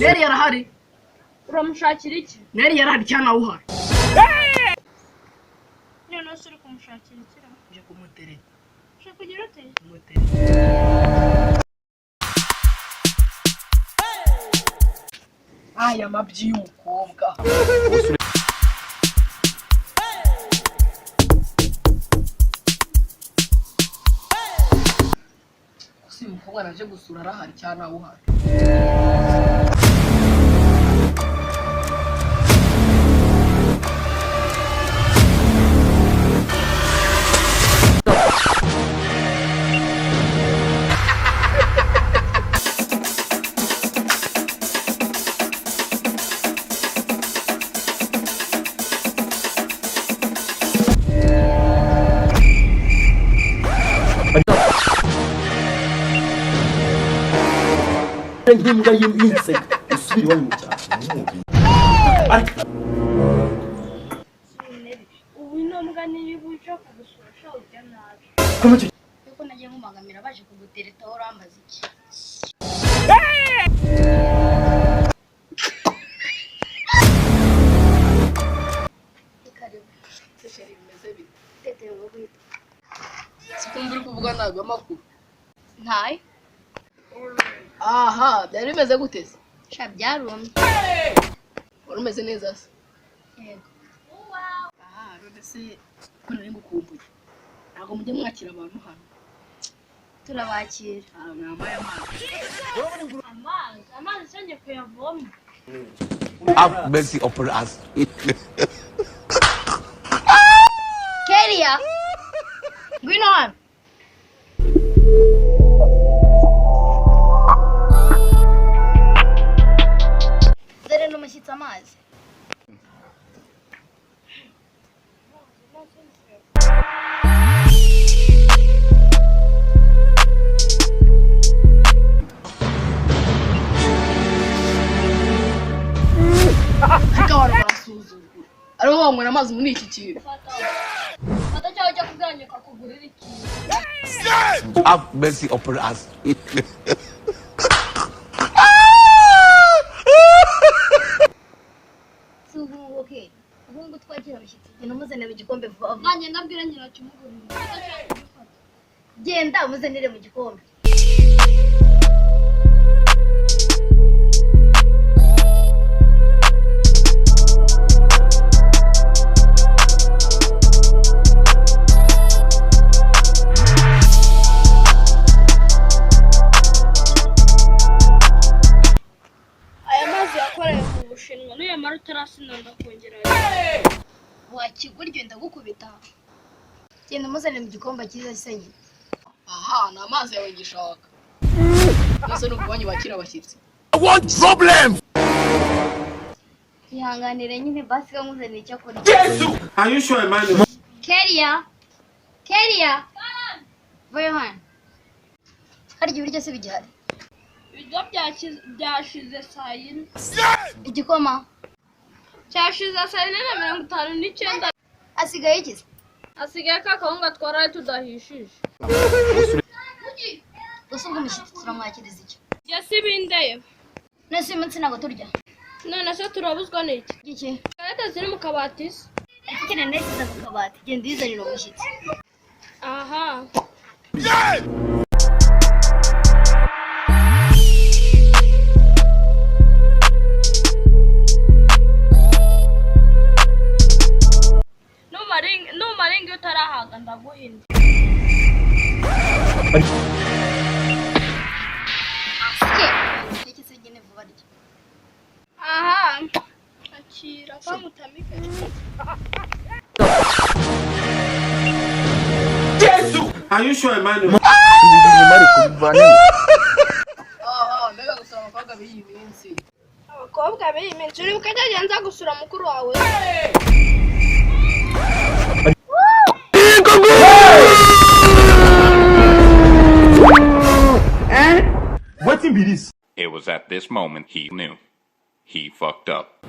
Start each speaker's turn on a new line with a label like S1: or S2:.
S1: Neri yarahari.
S2: Uramushakira iki?
S1: Neri yarahari cyane aho uhari.
S2: None se uri kumushakira iki?
S1: Nje kumutere.
S2: Ushaka kugira ute?
S1: Kumutere. Aya mabyi y'umukobwa. Si umukobwa naje gusura arahari cyane aho uhari.
S3: nk'imbwa y'inseka usubira iwanyu mu cyaro.
S2: Ubu ino mbwa niba ushaka gusura ujya nabi. Yuko nagiye nkumagamira baje kugutereta aho urambaza iki? Karibu.
S1: Sesheri bimeze bite?
S2: Tete ngo kwita.
S1: Sikumva uri kuvuga ntabwo amakuru.
S2: Ntayo.
S1: Aha, byari bimeze gute se?
S2: Sha byarumye.
S1: Wari umeze neza se?
S2: Yego.
S1: Aha, rode se ko nari ngukumbuye. Ntabwo mujye mwakira abantu hano.
S2: Turabakira.
S1: Mwambaye amazi.
S2: Amazi cyane kuyavoma.
S4: Have mercy upon us.
S2: Keria. Ngwino hano. Dore n'umushyitsi amazi.
S1: Ariko abantu barasuzugura. Ariho wanywera amazi muri iki kintu.
S2: Fata cyawe cyo kuganyuka kugurira ikintu.
S4: Have mercy upon us.
S2: Subu okay. Ahubwo twakira abashyitsi. Genda muzanire mu gikombe vuba. Nanjye ndabwira nyina kimugurira. Genda muzanire mu gikombe. Niyo mara utarasina ndakongerayo. Wakiguryo ndagukubita. Genda muzane mu gikombe cyiza senye.
S1: Aha, ni amazi yawe ngishaka. Nase n'ububanyi bakira abashyitsi.
S4: I want problem.
S2: Ihanganire nyine basi kamuzane icyo kurya.
S3: Are you sure, Emmanuel?
S2: Keria. Keria. Vayo hano. Harya ibiryo se bigihari? Ibiryo byashize saa yine. Igikoma cyashize saa yine na 59. Asigaye iki? Asigaye ka kawunga twaraye tudahishije. Usubwo umushyitsi turamwakiriza iki? Yasi bindeye. Nasi munsi nago turya. None se turabuzwa n'iki? Iki? Kareta ziri mu kabati se. Ikene nesiza ku kabati. Genda izanira umushyitsi. Aha. Numaringi utarahaga ndaguhinda. Iki se gene vuba ryo. Aha. Akira kamutamike.
S3: Are you sure, Emmanuel?
S1: Aha, mbega gusura amafaranga b'iyi minsi.
S2: Abakobwa b'iyi minsi uri ukajya gusura mukuru wawe.
S3: What be this?
S5: It was at this moment he knew. He fucked up.